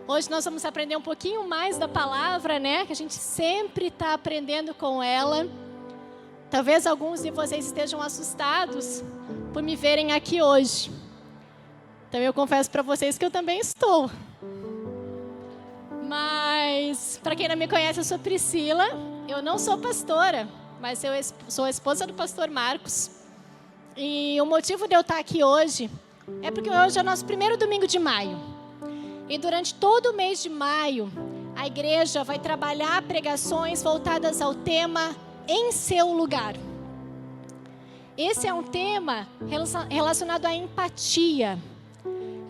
Hoje nós vamos aprender um pouquinho mais da palavra, né? Que a gente sempre está aprendendo com ela. Talvez alguns de vocês estejam assustados por me verem aqui hoje. Então eu confesso para vocês que eu também estou. Mas, para quem não me conhece, eu sou Priscila. Eu não sou pastora, mas eu sou a esposa do pastor Marcos. E o motivo de eu estar aqui hoje é porque hoje é o nosso primeiro domingo de maio. E durante todo o mês de maio, a igreja vai trabalhar pregações voltadas ao tema Em Seu Lugar. Esse é um tema relacionado à empatia.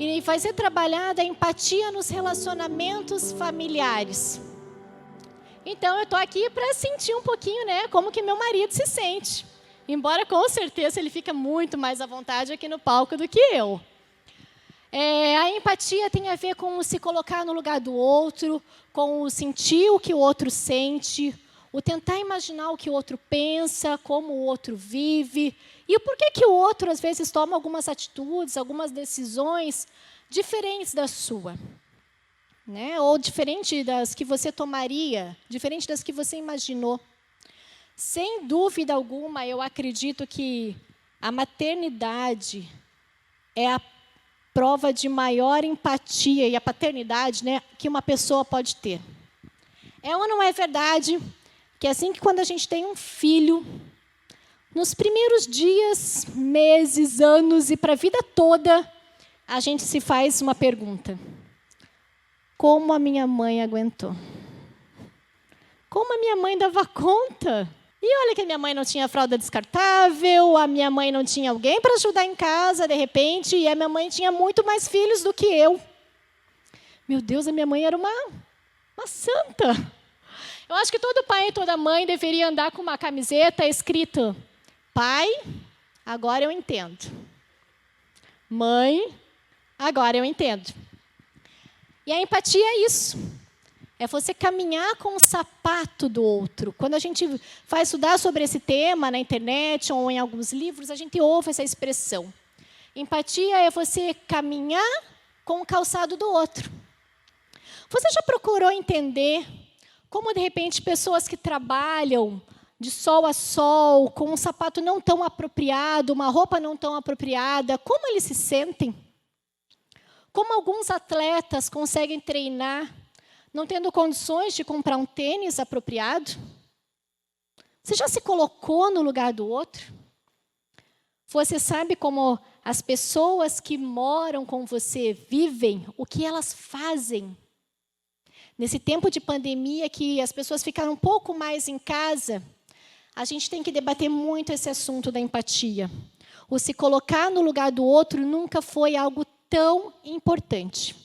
E vai ser trabalhada a empatia nos relacionamentos familiares. Então, eu estou aqui para sentir um pouquinho, né, como que meu marido se sente. Embora, com certeza, ele fica muito mais à vontade aqui no palco do que eu. A empatia tem a ver com o se colocar no lugar do outro, com o sentir o que o outro sente, o tentar imaginar o que o outro pensa, como o outro vive, e o porquê que o outro, às vezes, toma algumas atitudes, algumas decisões diferentes da sua. Né? Ou diferente das que você tomaria, diferente das que você imaginou. Sem dúvida alguma, eu acredito que a maternidade é a prova de maior empatia, e a paternidade, né, que uma pessoa pode ter. É ou não é verdade que assim que quando a gente tem um filho, nos primeiros dias, meses, anos e para a vida toda, a gente se faz uma pergunta: como a minha mãe aguentou? Como a minha mãe dava conta? E olha que a minha mãe não tinha fralda descartável, a minha mãe não tinha alguém para ajudar em casa, de repente, e a minha mãe tinha muito mais filhos do que eu. Meu Deus, a minha mãe era uma santa. Eu acho que todo pai e toda mãe deveria andar com uma camiseta escrito: pai, agora eu entendo. Mãe, agora eu entendo. E a empatia é isso. É você caminhar com o sapato do outro. Quando a gente vai estudar sobre esse tema na internet ou em alguns livros, a gente ouve essa expressão. Empatia é você caminhar com o calçado do outro. Você já procurou entender como, de repente, pessoas que trabalham de sol a sol, com um sapato não tão apropriado, uma roupa não tão apropriada, como eles se sentem? Como alguns atletas conseguem treinar não tendo condições de comprar um tênis apropriado? Você já se colocou no lugar do outro? Você sabe como as pessoas que moram com você vivem, o que elas fazem? Nesse tempo de pandemia que as pessoas ficaram um pouco mais em casa, a gente tem que debater muito esse assunto da empatia. O se colocar no lugar do outro nunca foi algo tão importante.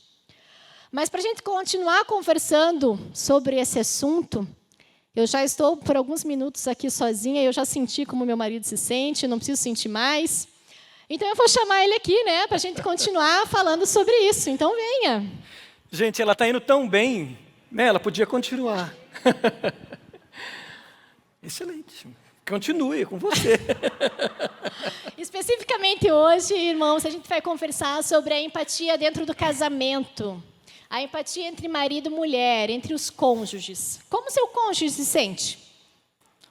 Mas, para a gente continuar conversando sobre esse assunto, eu já estou por alguns minutos aqui sozinha, eu já senti como meu marido se sente, não preciso sentir mais. Então, eu vou chamar ele aqui, né, para a gente continuar falando sobre isso. Então, venha. Gente, ela está indo tão bem, né? Ela podia continuar. Excelente. Continue com você. Especificamente hoje, irmãos, a gente vai conversar sobre a empatia dentro do casamento. A empatia entre marido e mulher, entre os cônjuges. Como seu cônjuge se sente?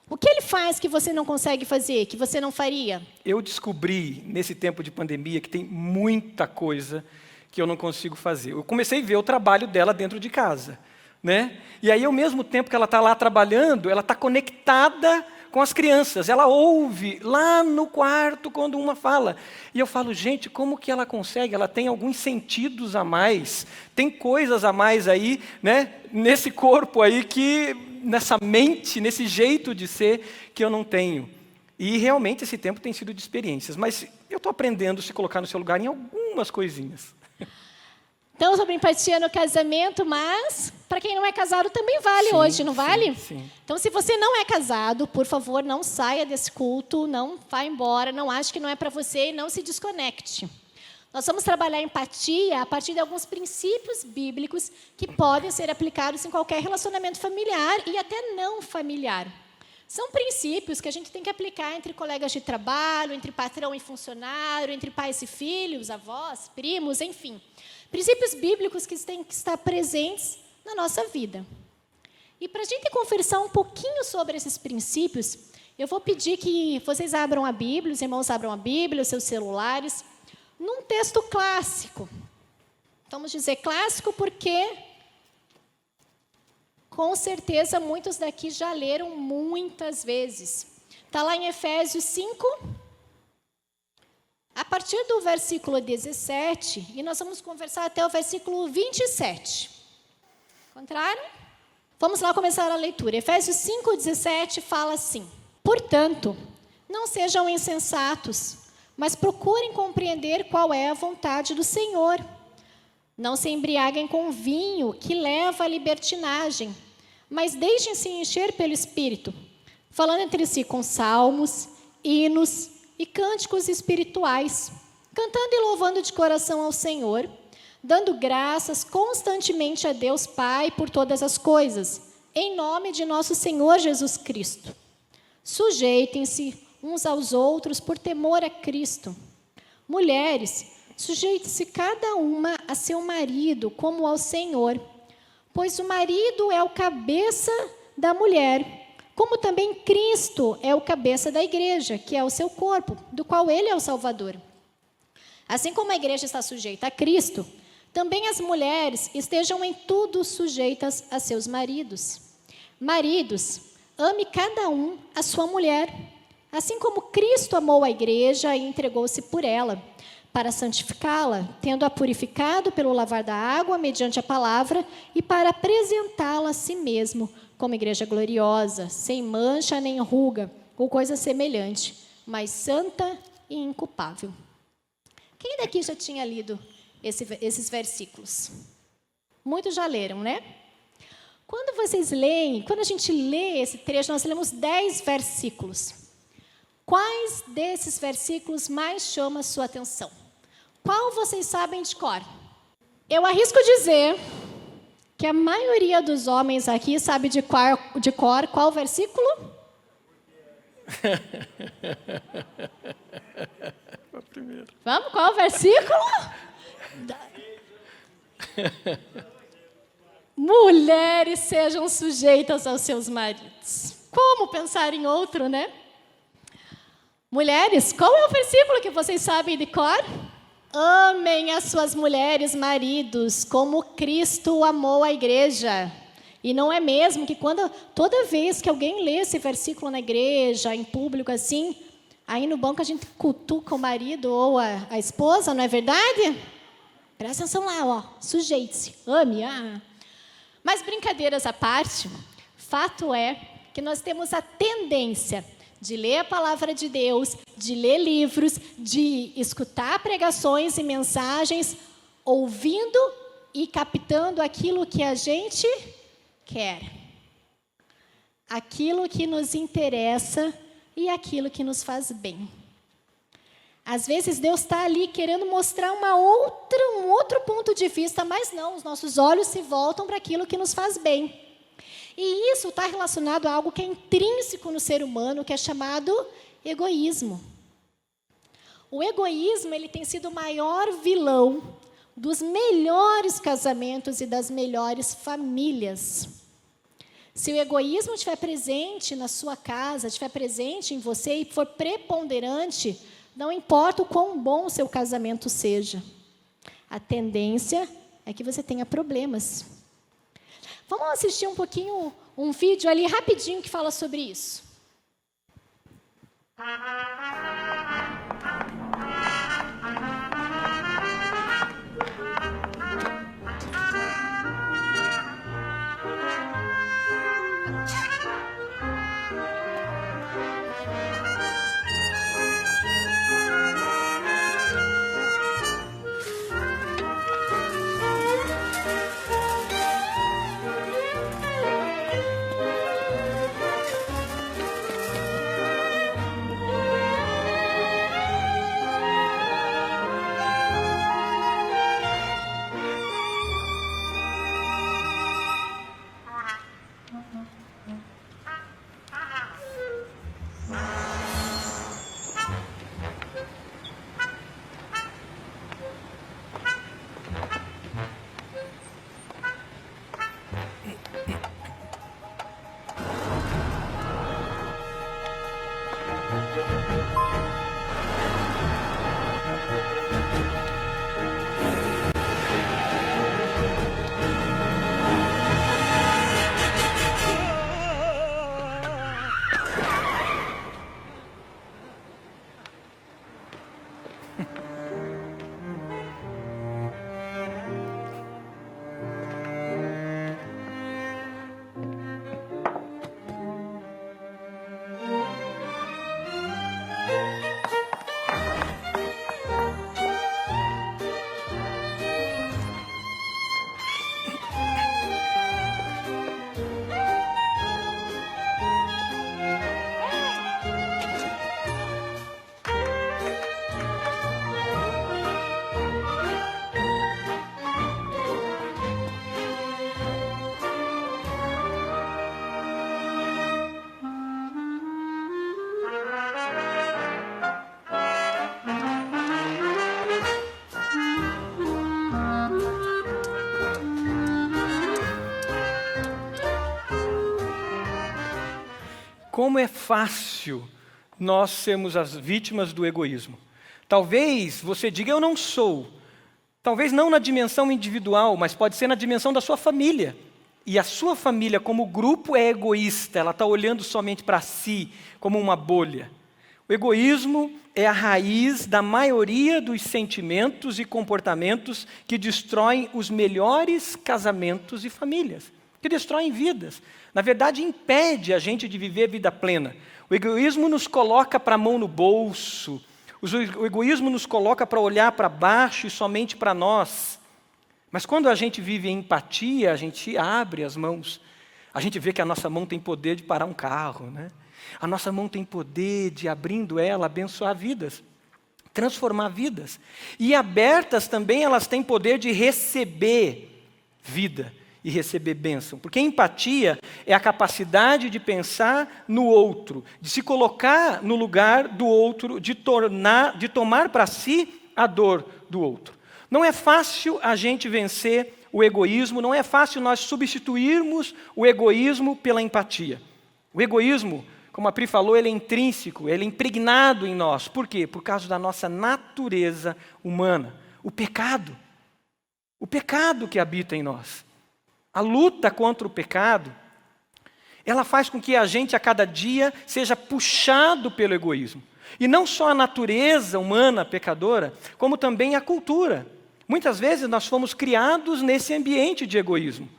O que ele faz que você não consegue fazer, que você não faria? Eu descobri, nesse tempo de pandemia, que tem muita coisa que eu não consigo fazer. Eu comecei a ver o trabalho dela dentro de casa, né? E aí, ao mesmo tempo que ela está lá trabalhando, ela está conectada com as crianças. Ela ouve lá no quarto quando uma fala. E eu falo, gente, como que ela consegue? Ela tem alguns sentidos a mais, tem coisas a mais aí, né? Nesse corpo aí, nessa mente, nesse jeito de ser que eu não tenho. E realmente esse tempo tem sido de experiências. Mas eu estou aprendendo a se colocar no seu lugar em algumas coisinhas. Então, sobre empatia no casamento, mas para quem não é casado também vale hoje, não vale? Sim. Então, se você não é casado, por favor, não saia desse culto, não vá embora, não ache que não é para você e não se desconecte. Nós vamos trabalhar empatia a partir de alguns princípios bíblicos que podem ser aplicados em qualquer relacionamento familiar e até não familiar. São princípios que a gente tem que aplicar entre colegas de trabalho, entre patrão e funcionário, entre pais e filhos, avós, primos, enfim. Princípios bíblicos que têm que estar presentes na nossa vida. E para a gente conversar um pouquinho sobre esses princípios, eu vou pedir que vocês abram a Bíblia, os irmãos abram a Bíblia, os seus celulares, num texto clássico. Vamos dizer clássico porque, com certeza, muitos daqui já leram muitas vezes. Está lá em Efésios 5, a partir do versículo 17, e nós vamos conversar até o versículo 27. Encontraram? Vamos lá começar a leitura. Efésios 5, 17 fala assim: portanto, não sejam insensatos, mas procurem compreender qual é a vontade do Senhor. Não se embriaguem com vinho, que leva à libertinagem, mas deixem-se encher pelo Espírito, falando entre si com salmos, hinos e cânticos espirituais, cantando e louvando de coração ao Senhor, dando graças constantemente a Deus Pai por todas as coisas, em nome de nosso Senhor Jesus Cristo. Sujeitem-se uns aos outros por temor a Cristo. Mulheres, sujeite-se cada uma a seu marido, como ao Senhor, pois o marido é o cabeça da mulher, como também Cristo é o cabeça da igreja, que é o seu corpo, do qual ele é o Salvador. Assim como a igreja está sujeita a Cristo, também as mulheres estejam em tudo sujeitas a seus maridos. Maridos, ame cada um a sua mulher, assim como Cristo amou a igreja e entregou-se por ela, para santificá-la, tendo-a purificado pelo lavar da água, mediante a palavra, e para apresentá-la a si mesmo, como igreja gloriosa, sem mancha nem ruga, ou coisa semelhante, mas santa e inculpável. Quem daqui já tinha lido esses versículos? Muitos já leram, né? Quando vocês leem, quando a gente lê esse trecho, nós lemos 10 versículos. Quais desses versículos mais chamam a sua atenção? Qual vocês sabem de cor? Eu arrisco dizer que a maioria dos homens aqui sabe de cor qual versículo? Vamos, qual versículo? Mulheres sejam sujeitas aos seus maridos. Como pensar em outro, né? Mulheres, qual é o versículo que vocês sabem de cor? Amem as suas mulheres, maridos, como Cristo amou a igreja. E não é mesmo que toda vez que alguém lê esse versículo na igreja, em público assim, aí no banco a gente cutuca o marido ou a esposa, não é verdade? Presta atenção lá, ó, sujeite-se, ame. Mas brincadeiras à parte, fato é que nós temos a tendência de ler a palavra de Deus, de ler livros, de escutar pregações e mensagens, ouvindo e captando aquilo que a gente quer, aquilo que nos interessa e aquilo que nos faz bem. Às vezes Deus está ali querendo mostrar um outro ponto de vista, mas não, os nossos olhos se voltam para aquilo que nos faz bem. E isso está relacionado a algo que é intrínseco no ser humano, que é chamado egoísmo. O egoísmo, ele tem sido o maior vilão dos melhores casamentos e das melhores famílias. Se o egoísmo estiver presente na sua casa, estiver presente em você e for preponderante, não importa o quão bom o seu casamento seja, a tendência é que você tenha problemas. Vamos assistir um vídeo ali rapidinho que fala sobre isso. Como é fácil nós sermos as vítimas do egoísmo. Talvez você diga, eu não sou. Talvez não na dimensão individual, mas pode ser na dimensão da sua família. E a sua família, como grupo, é egoísta. Ela está olhando somente para si, como uma bolha. O egoísmo é a raiz da maioria dos sentimentos e comportamentos que destroem os melhores casamentos e famílias, que destroem vidas. Na verdade, impede a gente de viver vida plena. O egoísmo nos coloca para a mão no bolso. O egoísmo nos coloca para olhar para baixo e somente para nós. Mas quando a gente vive em empatia, a gente abre as mãos. A gente vê que a nossa mão tem poder de parar um carro, né? A nossa mão tem poder de, abrindo ela, abençoar vidas, transformar vidas. E abertas também, elas têm poder de receber vida e receber bênção. Porque empatia é a capacidade de pensar no outro, de se colocar no lugar do outro, de tomar para si a dor do outro. Não é fácil a gente vencer o egoísmo, não é fácil nós substituirmos o egoísmo pela empatia. O egoísmo, como a Pri falou, ele é intrínseco, ele é impregnado em nós. Por quê? Por causa da nossa natureza humana. O pecado que habita em nós. A luta contra o pecado, ela faz com que a gente a cada dia seja puxado pelo egoísmo. E não só a natureza humana pecadora, como também a cultura. Muitas vezes nós fomos criados nesse ambiente de egoísmo.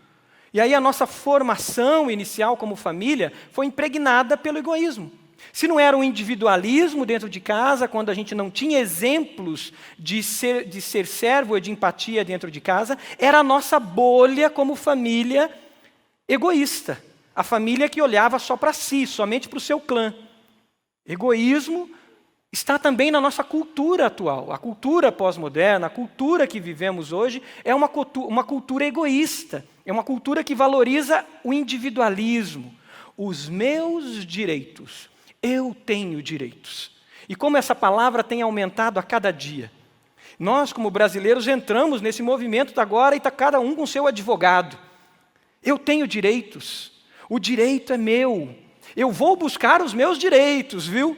E aí a nossa formação inicial como família foi impregnada pelo egoísmo. Se não era um individualismo dentro de casa, quando a gente não tinha exemplos de ser servo ou de empatia dentro de casa, era a nossa bolha como família egoísta. A família que olhava só para si, somente para o seu clã. Egoísmo está também na nossa cultura atual. A cultura pós-moderna, a cultura que vivemos hoje, é uma cultura egoísta. É uma cultura que valoriza o individualismo. Os meus direitos. Eu tenho direitos. E como essa palavra tem aumentado a cada dia. Nós, como brasileiros, entramos nesse movimento agora e está cada um com seu advogado. Eu tenho direitos. O direito é meu. Eu vou buscar os meus direitos, viu?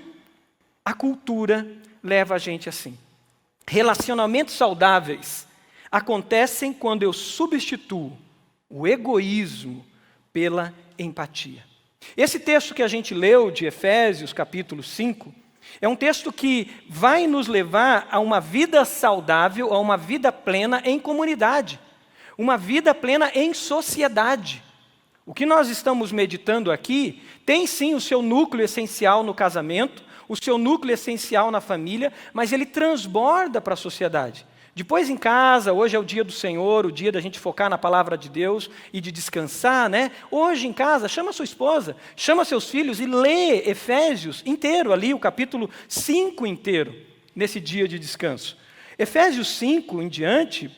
A cultura leva a gente assim. Relacionamentos saudáveis acontecem quando eu substituo o egoísmo pela empatia. Esse texto que a gente leu de Efésios, capítulo 5, é um texto que vai nos levar a uma vida saudável, a uma vida plena em comunidade, uma vida plena em sociedade. O que nós estamos meditando aqui tem sim o seu núcleo essencial no casamento, o seu núcleo essencial na família, mas ele transborda para a sociedade. Depois em casa, hoje é o dia do Senhor, o dia da gente focar na palavra de Deus e de descansar, né? Hoje em casa, chama sua esposa, chama seus filhos e lê Efésios inteiro ali, o capítulo 5 inteiro, nesse dia de descanso. Efésios 5 em diante,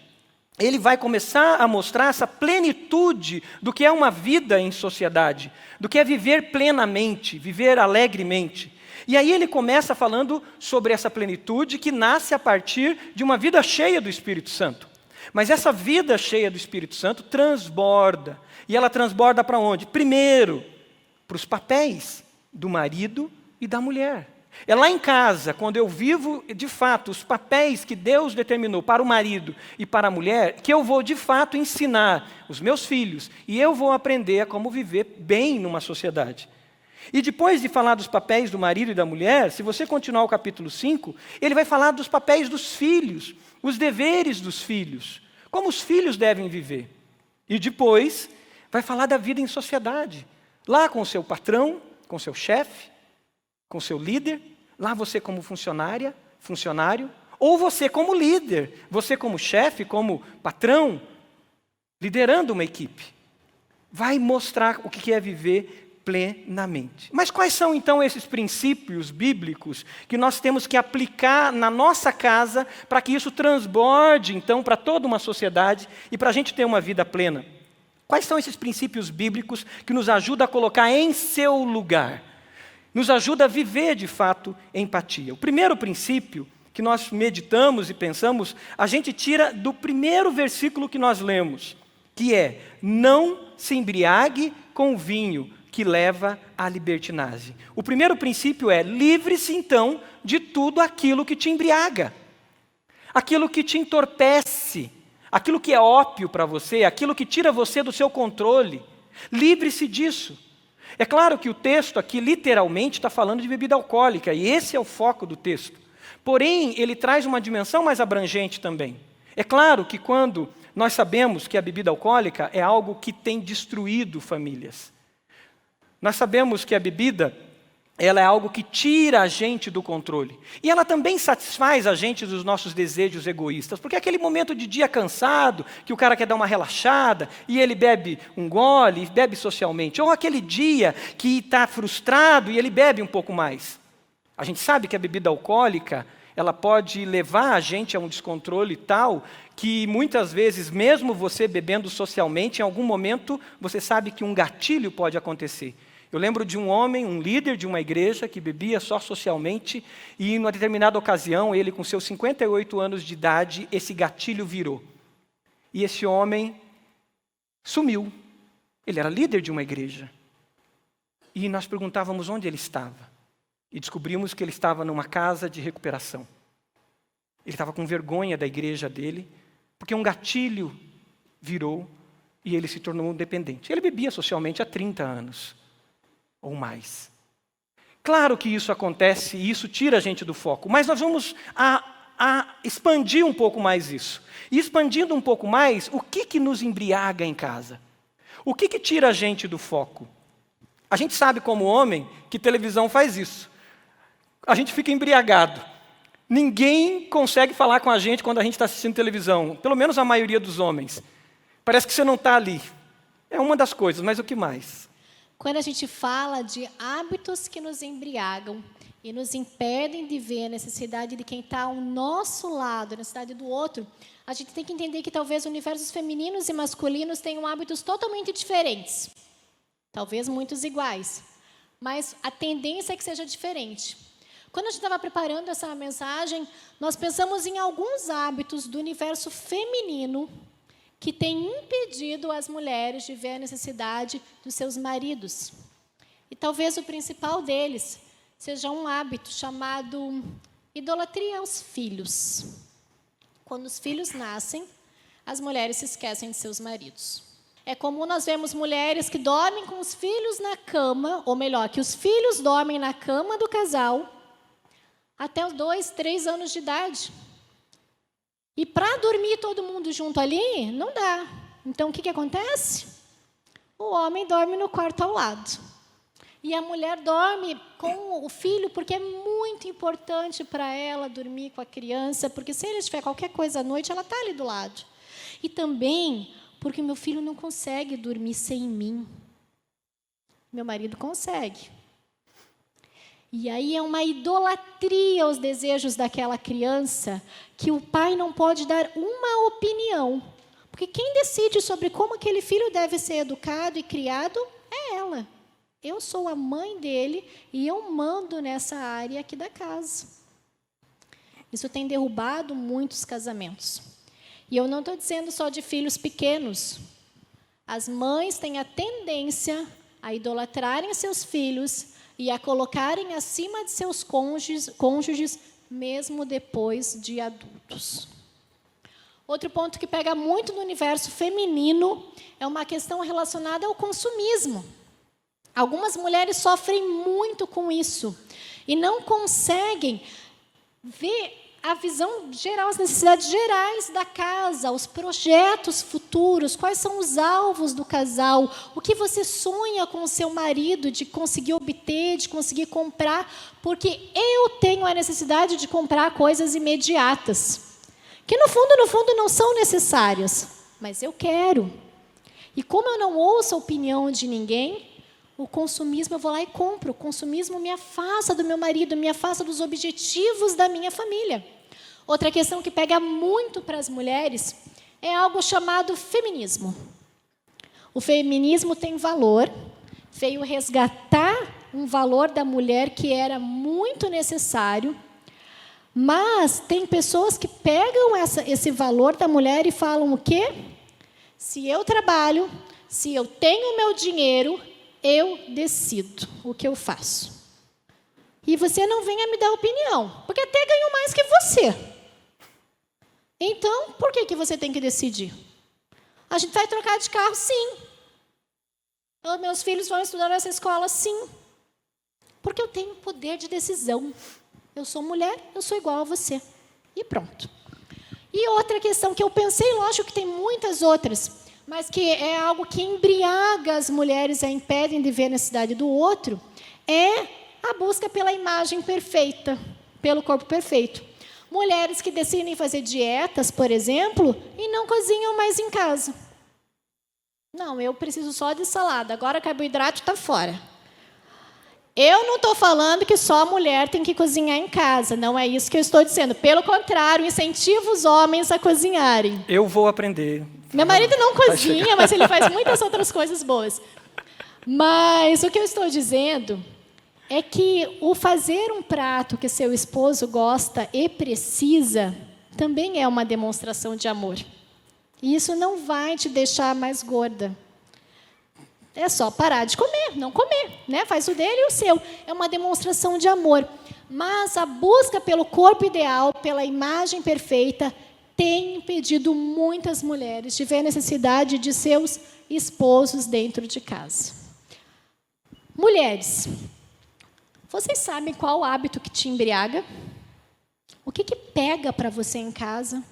ele vai começar a mostrar essa plenitude do que é uma vida em sociedade, do que é viver plenamente, viver alegremente. E aí ele começa falando sobre essa plenitude que nasce a partir de uma vida cheia do Espírito Santo. Mas essa vida cheia do Espírito Santo transborda. E ela transborda para onde? Primeiro, para os papéis do marido e da mulher. É lá em casa, quando eu vivo, de fato, os papéis que Deus determinou para o marido e para a mulher, que eu vou, de fato, ensinar os meus filhos. E eu vou aprender a como viver bem numa sociedade. E depois de falar dos papéis do marido e da mulher, se você continuar o capítulo 5, ele vai falar dos papéis dos filhos, os deveres dos filhos, como os filhos devem viver. E depois vai falar da vida em sociedade, lá com o seu patrão, com o seu chefe, com o seu líder, lá você como funcionário, ou você como líder, você como chefe, como patrão, liderando uma equipe. Vai mostrar o que é viver plenamente. Mas quais são então esses princípios bíblicos que nós temos que aplicar na nossa casa para que isso transborde então para toda uma sociedade e para a gente ter uma vida plena? Quais são esses princípios bíblicos que nos ajudam a colocar em seu lugar? Nos ajuda a viver de fato empatia. O primeiro princípio que nós meditamos e pensamos, a gente tira do primeiro versículo que nós lemos, que é: não se embriague com o vinho que leva à libertinagem. O primeiro princípio é: livre-se então de tudo aquilo que te embriaga, aquilo que te entorpece, aquilo que é ópio para você, aquilo que tira você do seu controle. Livre-se disso. É claro que o texto aqui literalmente está falando de bebida alcoólica, e esse é o foco do texto. Porém, ele traz uma dimensão mais abrangente também. É claro que quando nós sabemos que a bebida alcoólica é algo que tem destruído famílias. Nós sabemos que a bebida, ela é algo que tira a gente do controle. E ela também satisfaz a gente dos nossos desejos egoístas. Porque é aquele momento de dia cansado, que o cara quer dar uma relaxada, e ele bebe um gole, e bebe socialmente. Ou aquele dia que está frustrado e ele bebe um pouco mais. A gente sabe que a bebida alcoólica, ela pode levar a gente a um descontrole tal que muitas vezes, mesmo você bebendo socialmente, em algum momento você sabe que um gatilho pode acontecer. Eu lembro de um homem, um líder de uma igreja, que bebia só socialmente, e em uma determinada ocasião, ele com seus 58 anos de idade, esse gatilho virou. E esse homem sumiu. Ele era líder de uma igreja. E nós perguntávamos onde ele estava. E descobrimos que ele estava numa casa de recuperação. Ele estava com vergonha da igreja dele, porque um gatilho virou e ele se tornou um dependente. Ele bebia socialmente há 30 anos. Ou mais. Claro que isso acontece e isso tira a gente do foco, mas nós vamos expandir um pouco mais isso. E expandindo um pouco mais, o que nos embriaga em casa? O que tira a gente do foco? A gente sabe como homem que televisão faz isso. A gente fica embriagado. Ninguém consegue falar com a gente quando a gente está assistindo televisão, pelo menos a maioria dos homens. Parece que você não está ali. É uma das coisas, mas o que mais? Quando a gente fala de hábitos que nos embriagam e nos impedem de ver a necessidade de quem está ao nosso lado, a necessidade do outro, a gente tem que entender que talvez universos femininos e masculinos tenham hábitos totalmente diferentes. Talvez muitos iguais, mas a tendência é que seja diferente. Quando a gente estava preparando essa mensagem, nós pensamos em alguns hábitos do universo feminino que tem impedido as mulheres de ver a necessidade dos seus maridos. E talvez o principal deles seja um hábito chamado idolatria aos filhos. Quando os filhos nascem, as mulheres se esquecem de seus maridos. É comum nós vermos mulheres que dormem com os filhos na cama, ou melhor, que os filhos dormem na cama do casal até os 2, 3 anos de idade. E para dormir todo mundo junto ali, não dá. Então, o que acontece? O homem dorme no quarto ao lado. E a mulher dorme com o filho, porque é muito importante para ela dormir com a criança, porque se ele tiver qualquer coisa à noite, ela está ali do lado. E também porque meu filho não consegue dormir sem mim. Meu marido consegue. E aí é uma idolatria aos desejos daquela criança, que o pai não pode dar uma opinião. Porque quem decide sobre como aquele filho deve ser educado e criado é ela. Eu sou a mãe dele e eu mando nessa área aqui da casa. Isso tem derrubado muitos casamentos. E eu não estou dizendo só de filhos pequenos. As mães têm a tendência a idolatrarem seus filhos e a colocarem acima de seus cônjuges mesmo depois de adultos. Outro ponto que pega muito no universo feminino é uma questão relacionada ao consumismo. Algumas mulheres sofrem muito com isso e não conseguem ver a visão geral, as necessidades gerais da casa, os projetos futuros, quais são os alvos do casal, o que você sonha com o seu marido de conseguir obter, de conseguir comprar, porque eu tenho a necessidade de comprar coisas imediatas, que no fundo não são necessárias, mas eu quero. E como eu não ouço a opinião de ninguém, o consumismo eu vou lá e compro. O consumismo me afasta do meu marido, me afasta dos objetivos da minha família. Outra questão que pega muito para as mulheres é algo chamado feminismo. O feminismo tem valor, veio resgatar um valor da mulher que era muito necessário, mas tem pessoas que pegam esse valor da mulher e falam o quê? Se eu trabalho, se eu tenho o meu dinheiro, eu decido o que eu faço. E você não venha me dar opinião, porque até ganho mais que você. Então, por que você tem que decidir? A gente vai trocar de carro? Sim. Meus filhos vão estudar nessa escola? Sim. Porque eu tenho poder de decisão. Eu sou mulher, eu sou igual a você. E pronto. E outra questão que eu pensei, lógico que tem muitas outras, mas que é algo que embriaga as mulheres e a impedem de ver a necessidade do outro, é a busca pela imagem perfeita, pelo corpo perfeito. Mulheres que decidem fazer dietas, por exemplo, e não cozinham mais em casa. Não, eu preciso só de salada, agora carboidrato está fora. Eu não estou falando que só a mulher tem que cozinhar em casa, não é isso que eu estou dizendo. Pelo contrário, incentivo os homens a cozinharem. Eu vou aprender. Meu marido não cozinha, mas ele faz muitas outras coisas boas. Mas o que eu estou dizendo é que o fazer um prato que seu esposo gosta e precisa também é uma demonstração de amor. E isso não vai te deixar mais gorda. É só parar de comer, não comer, né? Faz o dele e o seu. É uma demonstração de amor. Mas a busca pelo corpo ideal, pela imagem perfeita, tem impedido muitas mulheres de ver a necessidade de seus esposos dentro de casa. Mulheres, vocês sabem qual o hábito que te embriaga? O que pega para você em casa?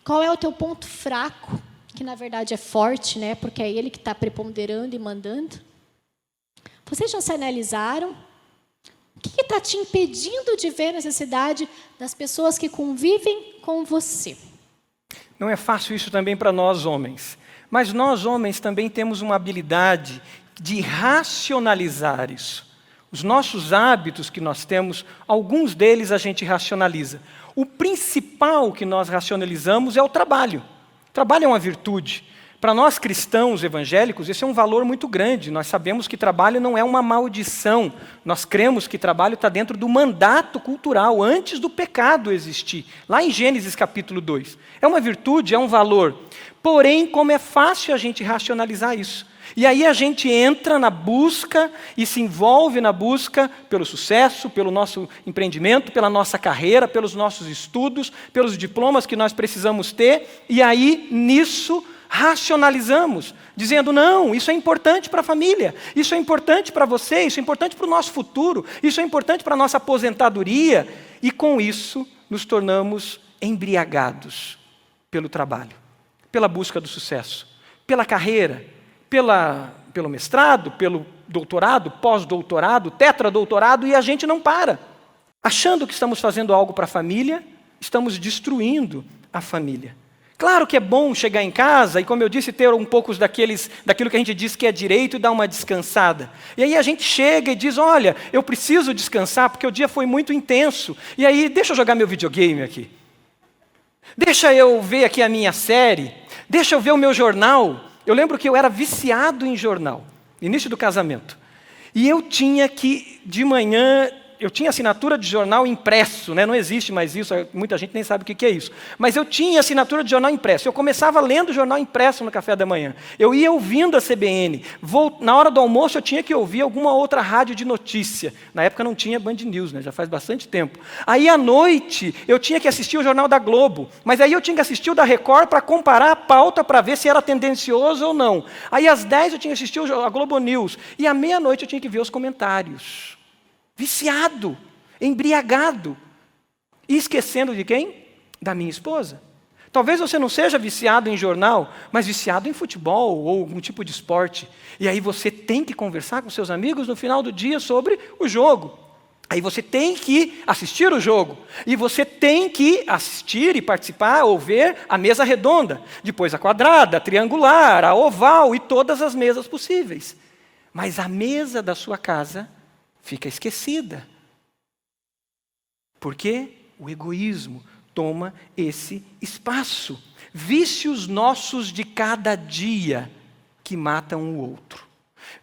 Qual é o teu ponto fraco? Que, na verdade, é forte, né? Porque é ele que está preponderando e mandando. Vocês já se analisaram? O que está te impedindo de ver a necessidade das pessoas que convivem com você? Não é fácil isso também para nós, homens. Mas nós, homens, também temos uma habilidade de racionalizar isso. Os nossos hábitos que nós temos, alguns deles a gente racionaliza. O principal que nós racionalizamos é o trabalho. O trabalho é uma virtude. Para nós cristãos evangélicos, esse é um valor muito grande. Nós sabemos que trabalho não é uma maldição. Nós cremos que trabalho está dentro do mandato cultural, antes do pecado existir. Lá em Gênesis capítulo 2. É uma virtude, é um valor. Porém, como é fácil a gente racionalizar isso. E aí a gente entra na busca e se envolve na busca pelo sucesso, pelo nosso empreendimento, pela nossa carreira, pelos nossos estudos, pelos diplomas que nós precisamos ter. E aí, nisso, racionalizamos, dizendo, não, isso é importante para a família, isso é importante para você, isso é importante para o nosso futuro, isso é importante para a nossa aposentadoria. E com isso, nos tornamos embriagados pelo trabalho, pela busca do sucesso, pela carreira, pelo mestrado, pelo doutorado, pós-doutorado, tetradoutorado, e a gente não para. Achando que estamos fazendo algo para a família, estamos destruindo a família. Claro que é bom chegar em casa e, como eu disse, ter um pouco daquilo que a gente diz que é direito e dar uma descansada. E aí a gente chega e diz, olha, eu preciso descansar porque o dia foi muito intenso. E aí, deixa eu jogar meu videogame aqui. Deixa eu ver aqui a minha série. Deixa eu ver o meu jornal. Eu lembro que eu era viciado em jornal, início do casamento. E eu tinha que, de manhã, eu tinha assinatura de jornal impresso, né? Não existe mais isso, muita gente nem sabe o que é isso. Mas eu tinha assinatura de jornal impresso. Eu começava lendo o jornal impresso no café da manhã. Eu ia ouvindo a CBN. Na hora do almoço eu tinha que ouvir alguma outra rádio de notícia. Na época não tinha Band News, né? Já faz bastante tempo. Aí à noite eu tinha que assistir o Jornal da Globo. Mas aí eu tinha que assistir o da Record para comparar a pauta para ver se era tendencioso ou não. Aí às 10 eu tinha que assistir a Globo News. E à meia-noite eu tinha que ver os comentários. Viciado, embriagado, e esquecendo de quem? Da minha esposa. Talvez você não seja viciado em jornal, mas viciado em futebol ou algum tipo de esporte. E aí você tem que conversar com seus amigos no final do dia sobre o jogo. Aí você tem que assistir o jogo. E você tem que assistir e participar ou ver a mesa redonda. Depois a quadrada, a triangular, a oval e todas as mesas possíveis. Mas a mesa da sua casa fica esquecida. Porque o egoísmo toma esse espaço. Vícios nossos de cada dia que matam o outro.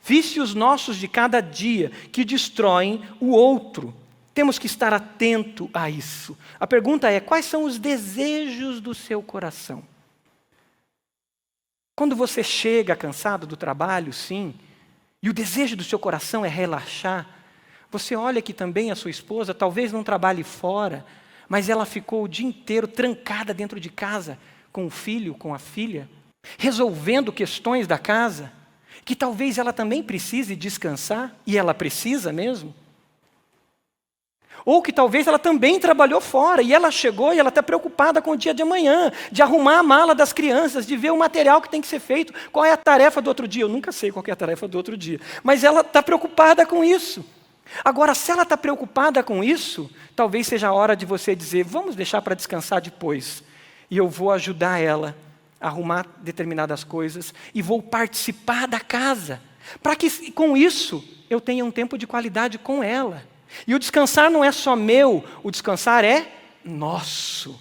Vícios nossos de cada dia que destroem o outro. Temos que estar atento a isso. A pergunta é: quais são os desejos do seu coração? Quando você chega cansado do trabalho, sim, e o desejo do seu coração é relaxar, você olha que também a sua esposa talvez não trabalhe fora, mas ela ficou o dia inteiro trancada dentro de casa, com o filho, com a filha, resolvendo questões da casa, que talvez ela também precise descansar, e ela precisa mesmo. Ou que talvez ela também trabalhou fora, e ela chegou e ela está preocupada com o dia de amanhã, de arrumar a mala das crianças, de ver o material que tem que ser feito, qual é a tarefa do outro dia. Eu nunca sei qual é a tarefa do outro dia, mas ela está preocupada com isso. Agora, se ela está preocupada com isso, talvez seja a hora de você dizer: vamos deixar para descansar depois, e eu vou ajudar ela a arrumar determinadas coisas, e vou participar da casa, para que com isso eu tenha um tempo de qualidade com ela. E o descansar não é só meu, o descansar é nosso.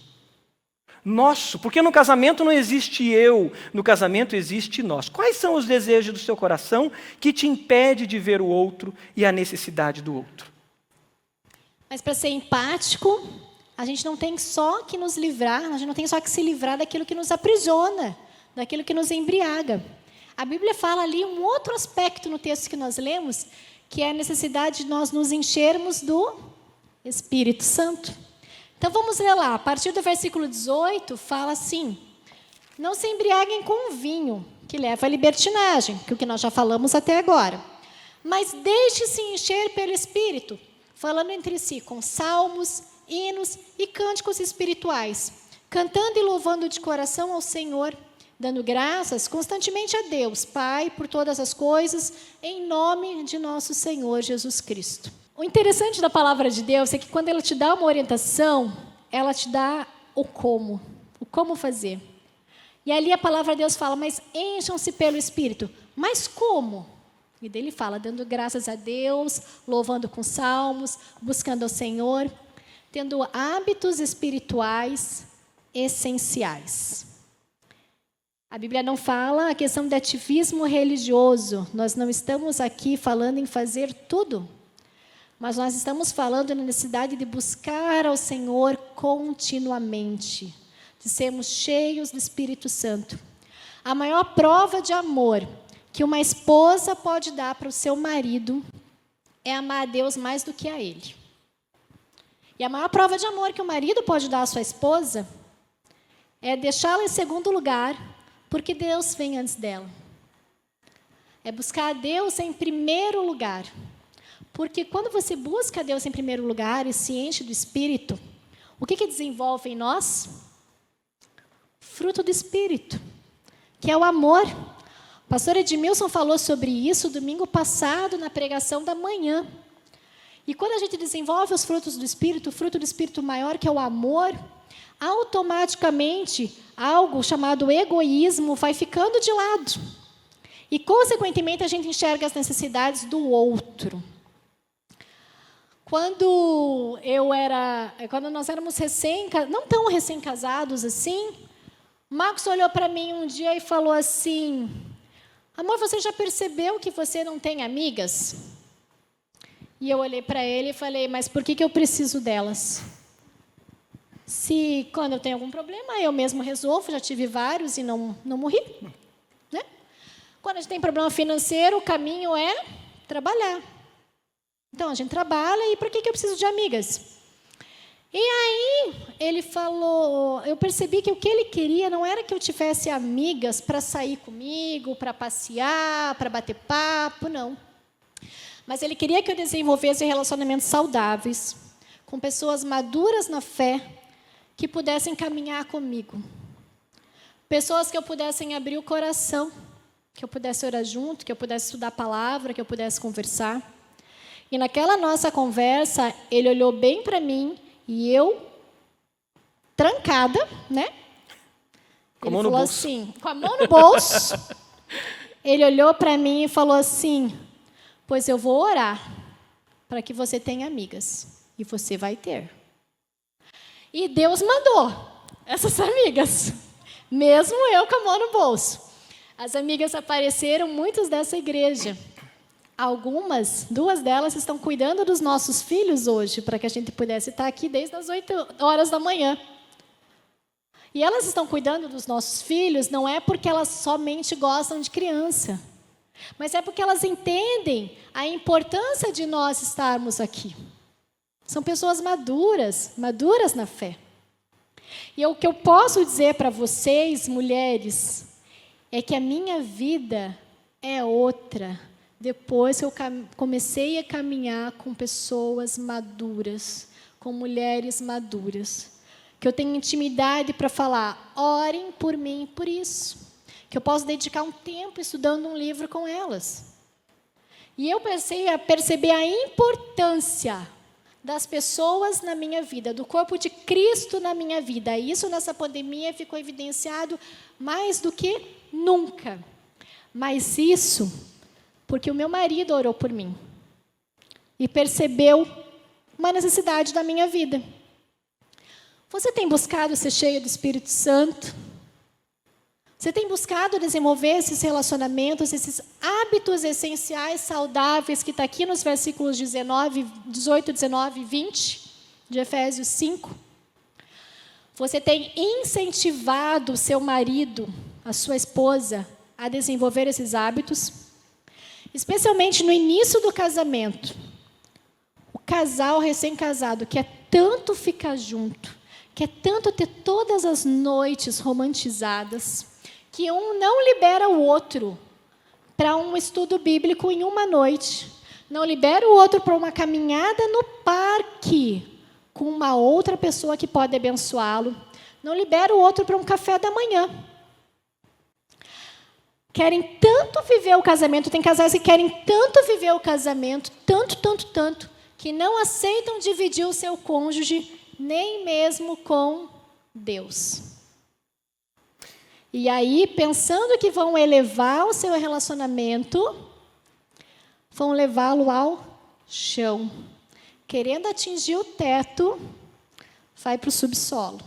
Nosso, porque no casamento não existe eu, no casamento existe nós. Quais são os desejos do seu coração que te impede de ver o outro e a necessidade do outro? Mas para ser empático, a gente não tem só que nos livrar, a gente não tem só que se livrar daquilo que nos aprisiona, daquilo que nos embriaga. A Bíblia fala ali um outro aspecto no texto que nós lemos, que é a necessidade de nós nos enchermos do Espírito Santo. Então vamos ler lá, a partir do versículo 18, fala assim: não se embriaguem com vinho, que leva à libertinagem, que é o que nós já falamos até agora. Mas deixe-se encher pelo Espírito, falando entre si com salmos, hinos e cânticos espirituais, cantando e louvando de coração ao Senhor, dando graças constantemente a Deus, Pai, por todas as coisas, em nome de nosso Senhor Jesus Cristo. O interessante da palavra de Deus é que quando ela te dá uma orientação, ela te dá o como fazer. E ali a palavra de Deus fala: mas encham-se pelo Espírito. Mas como? E daí ele fala: dando graças a Deus, louvando com salmos, buscando ao Senhor, tendo hábitos espirituais essenciais. A Bíblia não fala a questão de ativismo religioso. Nós não estamos aqui falando em fazer tudo. Mas nós estamos falando na necessidade de buscar ao Senhor continuamente, de sermos cheios do Espírito Santo. A maior prova de amor que uma esposa pode dar para o seu marido é amar a Deus mais do que a ele. E a maior prova de amor que o marido pode dar à sua esposa é deixá-la em segundo lugar, porque Deus vem antes dela. É buscar a Deus em primeiro lugar. Porque quando você busca a Deus em primeiro lugar e se enche do Espírito, o que desenvolve em nós? Fruto do Espírito, que é o amor. O pastor Edmilson falou sobre isso domingo passado na pregação da manhã. E quando a gente desenvolve os frutos do Espírito, o fruto do Espírito maior, que é o amor, automaticamente algo chamado egoísmo vai ficando de lado. E, consequentemente, a gente enxerga as necessidades do outro. Quando nós éramos não tão recém-casados assim, Marcos olhou para mim um dia e falou assim: amor, você já percebeu que você não tem amigas? E eu olhei para ele e falei, mas por que eu preciso delas? Se quando eu tenho algum problema, eu mesmo resolvo, já tive vários e não morri. Né? Quando a gente tem problema financeiro, o caminho é trabalhar. Então, a gente trabalha e por que eu preciso de amigas? E aí, ele falou, eu percebi que o que ele queria não era que eu tivesse amigas para sair comigo, para passear, para bater papo, não. Mas ele queria que eu desenvolvesse relacionamentos saudáveis, com pessoas maduras na fé, que pudessem caminhar comigo. Pessoas que eu pudessem abrir o coração, que eu pudesse orar junto, que eu pudesse estudar a palavra, que eu pudesse conversar. E naquela nossa conversa, ele olhou bem para mim e eu, trancada, né? Com a ele mão no falou bolso. assim, com a mão no bolso, ele olhou para mim e falou assim, pois eu vou orar para que você tenha amigas. E você vai ter. E Deus mandou essas amigas, mesmo eu com a mão no bolso. As amigas apareceram, muitas dessa igreja. Algumas, 2 delas, estão cuidando dos nossos filhos hoje, para que a gente pudesse estar aqui desde as 8 horas da manhã. E elas estão cuidando dos nossos filhos, não é porque elas somente gostam de criança, mas é porque elas entendem a importância de nós estarmos aqui. São pessoas maduras na fé. E o que eu posso dizer para vocês, mulheres, é que a minha vida é outra depois que eu comecei a caminhar com pessoas maduras, com mulheres maduras. Que eu tenho intimidade para falar, orem por mim por isso. Que eu posso dedicar um tempo estudando um livro com elas. E eu comecei a perceber a importância das pessoas na minha vida, do corpo de Cristo na minha vida. E isso nessa pandemia ficou evidenciado mais do que nunca. Mas isso porque o meu marido orou por mim e percebeu uma necessidade da minha vida. Você tem buscado ser cheio do Espírito Santo? Você tem buscado desenvolver esses relacionamentos, esses hábitos essenciais, saudáveis, que está aqui nos versículos 18, 19 e 20, de Efésios 5? Você tem incentivado o seu marido, a sua esposa, a desenvolver esses hábitos? Especialmente no início do casamento. O casal recém-casado quer tanto ficar junto, quer tanto ter todas as noites romantizadas, que um não libera o outro para um estudo bíblico em uma noite. Não libera o outro para uma caminhada no parque com uma outra pessoa que pode abençoá-lo. Não libera o outro para um café da manhã. Querem tanto viver o casamento, tem casais que querem tanto viver o casamento, tanto, que não aceitam dividir o seu cônjuge, nem mesmo com Deus. E aí, pensando que vão elevar o seu relacionamento, vão levá-lo ao chão. Querendo atingir o teto, vai para o subsolo.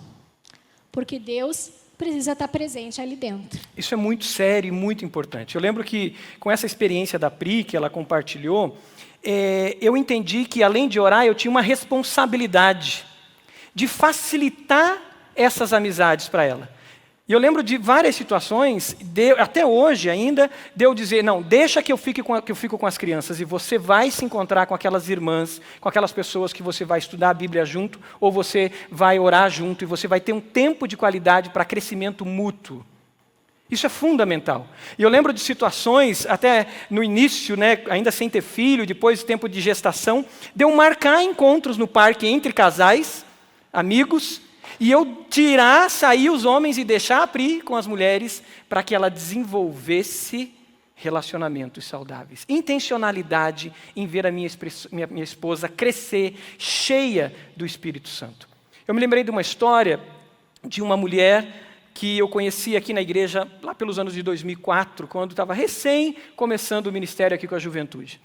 Porque Deus precisa estar presente ali dentro. Isso é muito sério e muito importante. Eu lembro que, com essa experiência da Pri, que ela compartilhou, eu entendi que, além de orar, eu tinha uma responsabilidade de facilitar essas amizades para ela. E eu lembro de várias situações, até hoje ainda, de eu dizer, não, deixa que eu fico com as crianças, e você vai se encontrar com aquelas irmãs, com aquelas pessoas que você vai estudar a Bíblia junto, ou você vai orar junto, e você vai ter um tempo de qualidade para crescimento mútuo. Isso é fundamental. E eu lembro de situações, até no início, né, ainda sem ter filho, depois do tempo de gestação, de eu marcar encontros no parque entre casais, amigos, e eu sair os homens e deixar a Pri com as mulheres para que ela desenvolvesse relacionamentos saudáveis. Intencionalidade em ver a minha esposa crescer cheia do Espírito Santo. Eu me lembrei de uma história de uma mulher que eu conheci aqui na igreja lá pelos anos de 2004, quando estava recém começando o ministério aqui com a juventude.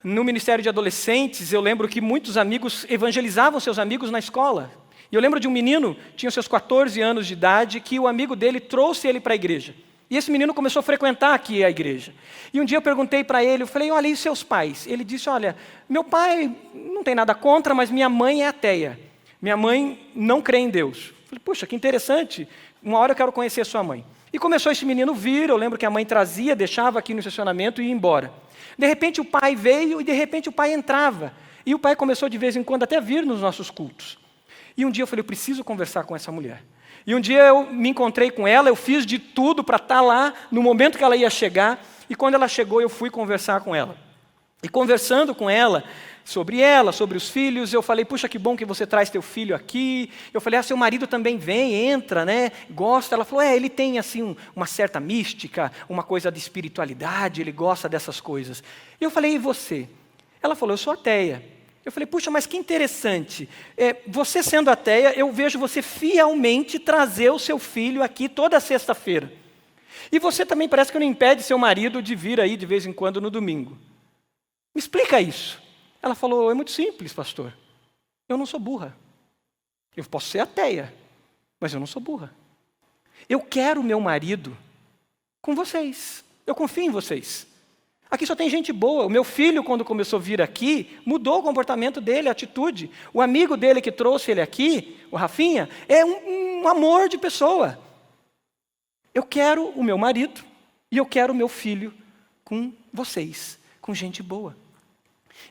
No ministério de adolescentes, eu lembro que muitos amigos evangelizavam seus amigos na escola. E eu lembro de um menino, tinha seus 14 anos de idade, que o amigo dele trouxe ele para a igreja. E esse menino começou a frequentar aqui a igreja. E um dia eu perguntei para ele, eu falei, olha, e seus pais? Ele disse, olha, meu pai não tem nada contra, mas minha mãe é ateia. Minha mãe não crê em Deus. Eu falei, puxa, que interessante, uma hora eu quero conhecer a sua mãe. E começou esse menino vir, eu lembro que a mãe trazia, deixava aqui no estacionamento e ia embora. De repente o pai veio e de repente o pai entrava. E o pai começou de vez em quando até vir nos nossos cultos. E um dia eu falei, eu preciso conversar com essa mulher. E um dia eu me encontrei com ela, eu fiz de tudo para estar lá no momento que ela ia chegar. E quando ela chegou, eu fui conversar com ela. E conversando com ela, sobre os filhos, eu falei, puxa, que bom que você traz teu filho aqui. Eu falei, seu marido também vem, entra, né, gosta. Ela falou, ele tem assim uma certa mística, uma coisa de espiritualidade, ele gosta dessas coisas. E eu falei, e você? Ela falou, eu sou ateia. Eu falei, puxa, mas que interessante. Você sendo ateia, eu vejo você fielmente trazer o seu filho aqui toda sexta-feira. E você também parece que não impede seu marido de vir aí de vez em quando no domingo. Me explica isso. Ela falou, é muito simples, pastor. Eu não sou burra. Eu posso ser ateia, mas eu não sou burra. Eu quero o meu marido com vocês. Eu confio em vocês. Aqui só tem gente boa. O meu filho, quando começou a vir aqui, mudou o comportamento dele, a atitude. O amigo dele que trouxe ele aqui, o Rafinha, é um amor de pessoa. Eu quero o meu marido e eu quero o meu filho com vocês, com gente boa.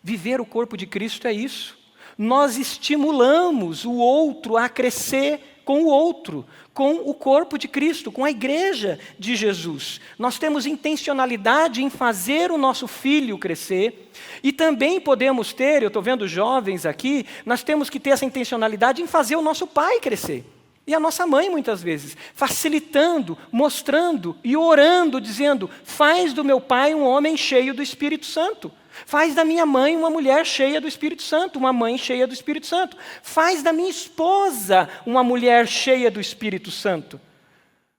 Viver o corpo de Cristo é isso. Nós estimulamos o outro a crescer com o outro, com o corpo de Cristo, com a igreja de Jesus. Nós temos intencionalidade em fazer o nosso filho crescer e também podemos ter, eu estou vendo jovens aqui, nós temos que ter essa intencionalidade em fazer o nosso pai crescer. E a nossa mãe muitas vezes, facilitando, mostrando e orando, dizendo, faz do meu pai um homem cheio do Espírito Santo. Faz da minha mãe uma mulher cheia do Espírito Santo, uma mãe cheia do Espírito Santo. Faz da minha esposa uma mulher cheia do Espírito Santo.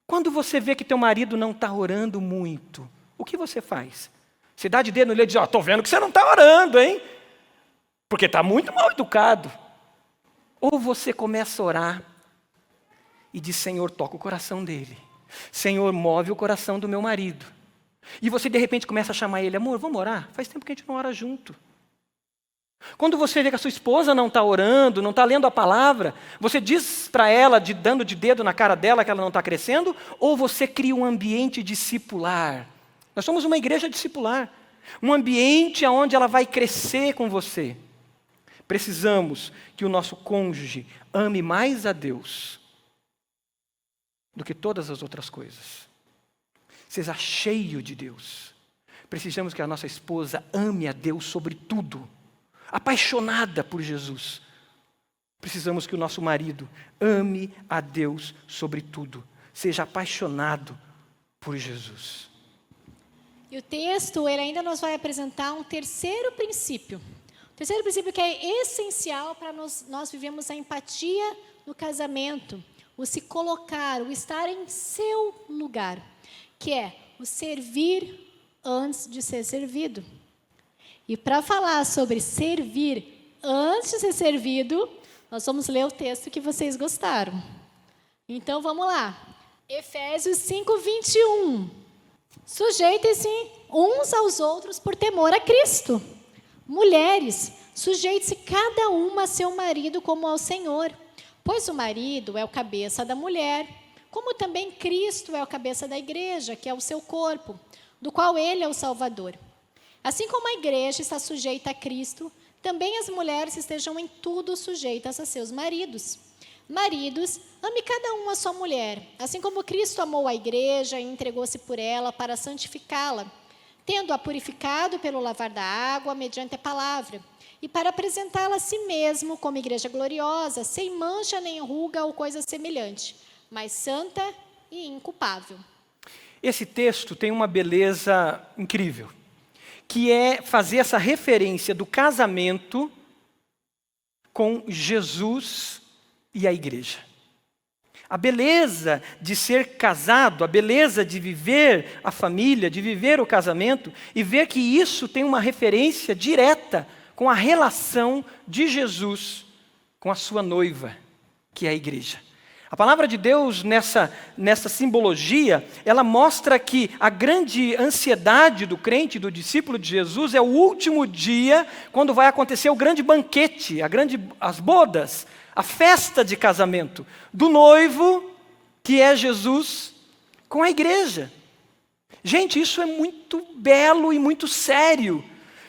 Quando você vê que teu marido não está orando muito, o que você faz? Você dá de dedo nele e diz, estou vendo que você não está orando, hein? Porque está muito mal educado. Ou você começa a orar e diz, Senhor, toca o coração dele. Senhor, move o coração do meu marido. E você de repente começa a chamar ele, amor, vamos orar? Faz tempo que a gente não ora junto. Quando você vê que a sua esposa não está orando, não está lendo a palavra, você diz para ela, dando de dedo na cara dela que ela não está crescendo, ou você cria um ambiente discipular. Nós somos uma igreja discipular, um ambiente onde ela vai crescer com você. Precisamos que o nosso cônjuge ame mais a Deus do que todas as outras coisas. Seja cheio de Deus. Precisamos que a nossa esposa ame a Deus sobre tudo, apaixonada por Jesus. Precisamos que o nosso marido ame a Deus sobre tudo, seja apaixonado por Jesus. E o texto, ele ainda nos vai apresentar um terceiro princípio. O terceiro princípio que é essencial para nós vivemos a empatia no casamento, o se colocar, o estar em seu lugar, que é o servir antes de ser servido. E para falar sobre servir antes de ser servido, nós vamos ler o texto que vocês gostaram. Então, vamos lá. Efésios 5:21. Sujeitem-se uns aos outros por temor a Cristo. Mulheres, sujeite-se cada uma a seu marido como ao Senhor, pois o marido é o cabeça da mulher, como também Cristo é o cabeça da igreja, que é o seu corpo, do qual ele é o Salvador. Assim como a igreja está sujeita a Cristo, também as mulheres estejam em tudo sujeitas a seus maridos. Maridos, ame cada um a sua mulher, assim como Cristo amou a igreja e entregou-se por ela para santificá-la, tendo-a purificado pelo lavar da água mediante a palavra, e para apresentá-la a si mesmo como igreja gloriosa, sem mancha nem ruga ou coisa semelhante, mas santa e inculpável. Esse texto tem uma beleza incrível, que é fazer essa referência do casamento com Jesus e a igreja. A beleza de ser casado, a beleza de viver a família, de viver o casamento, e ver que isso tem uma referência direta com a relação de Jesus com a sua noiva, que é a igreja. A palavra de Deus, nessa simbologia, ela mostra que a grande ansiedade do crente, do discípulo de Jesus, é o último dia, quando vai acontecer o grande banquete, as bodas, a festa de casamento do noivo, que é Jesus, com a igreja. Gente, isso é muito belo e muito sério.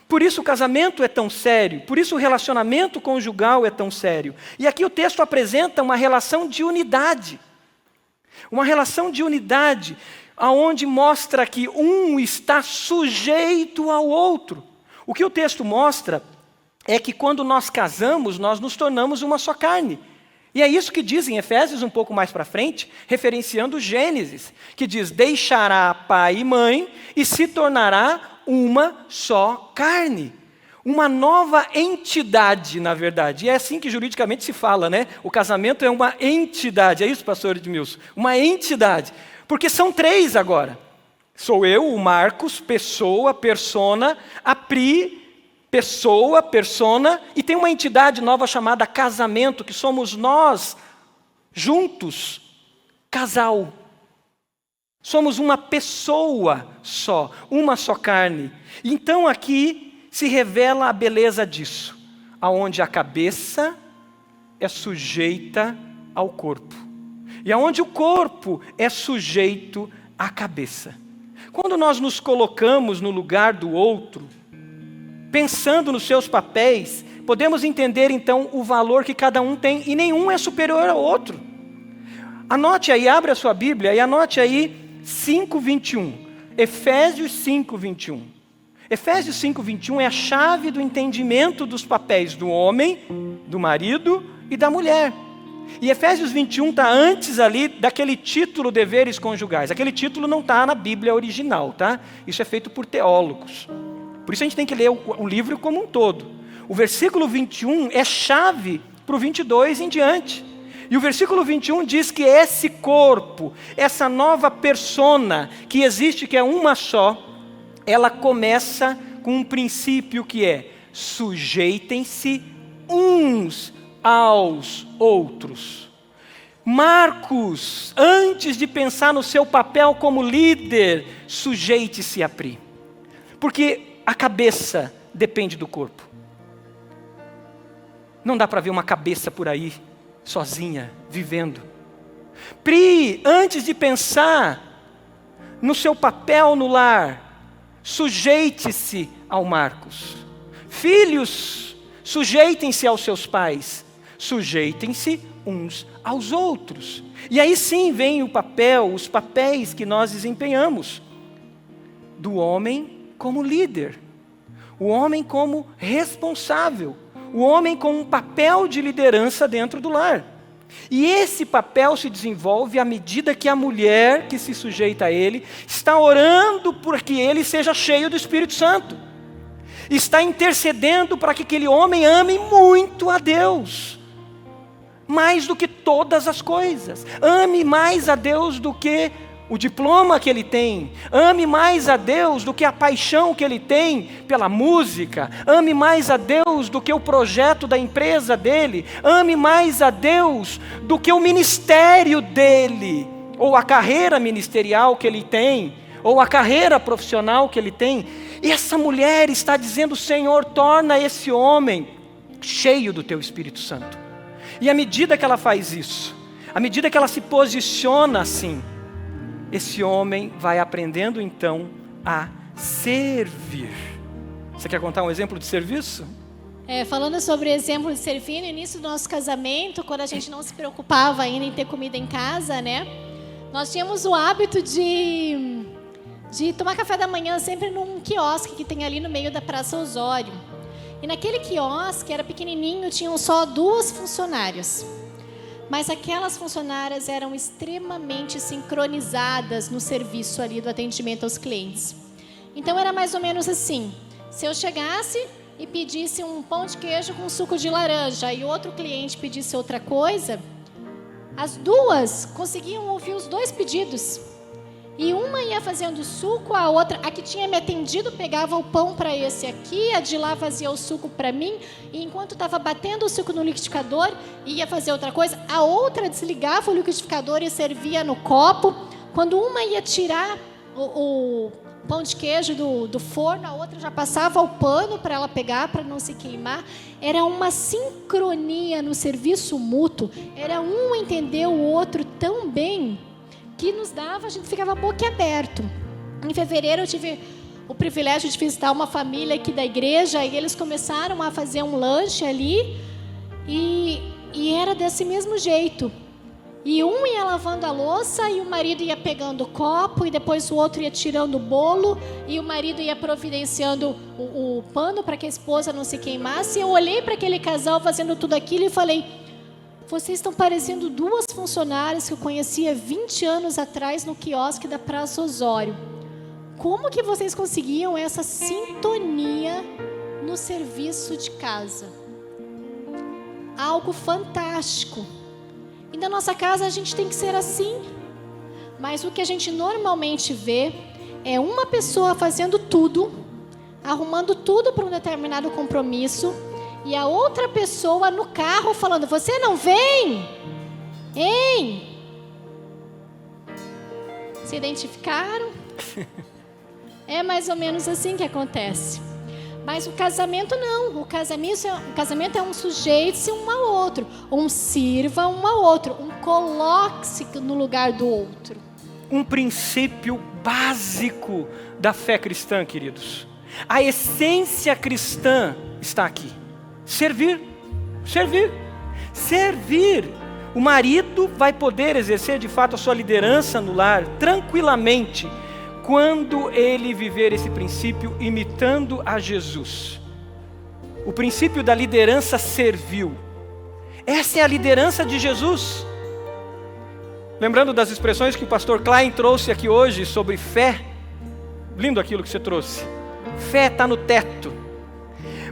Por isso o casamento é tão sério, por isso o relacionamento conjugal é tão sério. E aqui o texto apresenta uma relação de unidade. Uma relação de unidade, onde mostra que um está sujeito ao outro. O que o texto mostra é que quando nós casamos, nós nos tornamos uma só carne. E é isso que diz em Efésios, um pouco mais para frente, referenciando Gênesis, que diz: deixará pai e mãe e se tornará uma só carne. Uma nova entidade, na verdade. E é assim que juridicamente se fala, né? O casamento é uma entidade. É isso, pastor Edmilson? Uma entidade. Porque são três agora. Sou eu, o Marcos, pessoa, persona, a Pri, pessoa, persona, e tem uma entidade nova chamada casamento, que somos nós, juntos, casal. Somos uma pessoa só, uma só carne. Então aqui se revela a beleza disso, aonde a cabeça é sujeita ao corpo, e aonde o corpo é sujeito à cabeça. Quando nós nos colocamos no lugar do outro, pensando nos seus papéis, podemos entender então o valor que cada um tem, e nenhum é superior ao outro. Anote aí, abra a sua Bíblia e anote aí 5:21, Efésios 5:21. Efésios 5:21 é a chave do entendimento dos papéis do homem, do marido e da mulher. E Efésios 21 está antes ali daquele título deveres conjugais. Aquele título não está na Bíblia original, tá? Isso é feito por teólogos. Por isso a gente tem que ler o livro como um todo. O versículo 21 é chave para o 22 em diante. E o versículo 21 diz que esse corpo, essa nova persona que existe, que é uma só, ela começa com um princípio que é: sujeitem-se uns aos outros. Marcos, antes de pensar no seu papel como líder, sujeite-se a Pri. Porque a cabeça depende do corpo. Não dá para ver uma cabeça por aí, sozinha, vivendo. Pri, antes de pensar no seu papel no lar, sujeite-se ao Marcos. Filhos, sujeitem-se aos seus pais. Sujeitem-se uns aos outros. E aí sim vem os papéis que nós desempenhamos. Do homem como líder. O homem como responsável. O homem com um papel de liderança dentro do lar. E esse papel se desenvolve à medida que a mulher que se sujeita a ele está orando por que ele seja cheio do Espírito Santo. Está intercedendo para que aquele homem ame muito a Deus. Mais do que todas as coisas. Ame mais a Deus do que o diploma que ele tem. Ame mais a Deus do que a paixão que ele tem pela música. Ame mais a Deus do que o projeto da empresa dele. Ame mais a Deus do que o ministério dele, ou a carreira ministerial que ele tem, ou a carreira profissional que ele tem. E essa mulher está dizendo: Senhor, torna esse homem cheio do teu Espírito Santo. E à medida que ela faz isso, à medida que ela se posiciona assim, esse homem vai aprendendo então a servir. Você quer contar um exemplo de serviço? Falando sobre exemplo de servir, no início do nosso casamento, quando a gente não se preocupava ainda em ter comida em casa, né? Nós tínhamos o hábito de tomar café da manhã sempre num quiosque que tem ali no meio da Praça Osório. E naquele quiosque, era pequenininho, tinham só 2 funcionárias. Mas aquelas funcionárias eram extremamente sincronizadas no serviço ali do atendimento aos clientes. Então era mais ou menos assim: se eu chegasse e pedisse um pão de queijo com suco de laranja e outro cliente pedisse outra coisa, as 2 conseguiam ouvir os 2 pedidos. E uma ia fazendo suco, a outra, a que tinha me atendido, pegava o pão para esse aqui, a de lá fazia o suco para mim, e enquanto estava batendo o suco no liquidificador, ia fazer outra coisa, a outra desligava o liquidificador e servia no copo. Quando uma ia tirar o pão de queijo do forno, a outra já passava o pano para ela pegar, para não se queimar. Era uma sincronia no serviço mútuo, era um entender o outro tão bem, que nos dava, a gente ficava boquiaberto. Em fevereiro eu tive o privilégio de visitar uma família aqui da igreja, e eles começaram a fazer um lanche ali, e era desse mesmo jeito. E um ia lavando a louça, e o marido ia pegando o copo, e depois o outro ia tirando o bolo, e o marido ia providenciando o pano para que a esposa não se queimasse. Eu olhei para aquele casal fazendo tudo aquilo e falei: vocês estão parecendo duas funcionárias que eu conhecia 20 anos atrás no quiosque da Praça Osório. Como que vocês conseguiam essa sintonia no serviço de casa? Algo fantástico. E na nossa casa a gente tem que ser assim. Mas o que a gente normalmente vê é uma pessoa fazendo tudo, arrumando tudo para um determinado compromisso, e a outra pessoa no carro falando: você não vem? Hein? Se identificaram? É mais ou menos assim que acontece. Mas o casamento não. O casamento é um sujeite-se um ao outro. Um sirva um ao outro. Um coloque-se no lugar do outro. Um princípio básico da fé cristã, queridos. A essência cristã está aqui. Servir. Servir. Servir. O marido vai poder exercer de fato a sua liderança no lar tranquilamente, quando ele viver esse princípio imitando a Jesus. O princípio da liderança servil. Essa é a liderança de Jesus. Lembrando das expressões que o pastor Klein trouxe aqui hoje sobre fé. Lindo aquilo que você trouxe. Fé está no teto.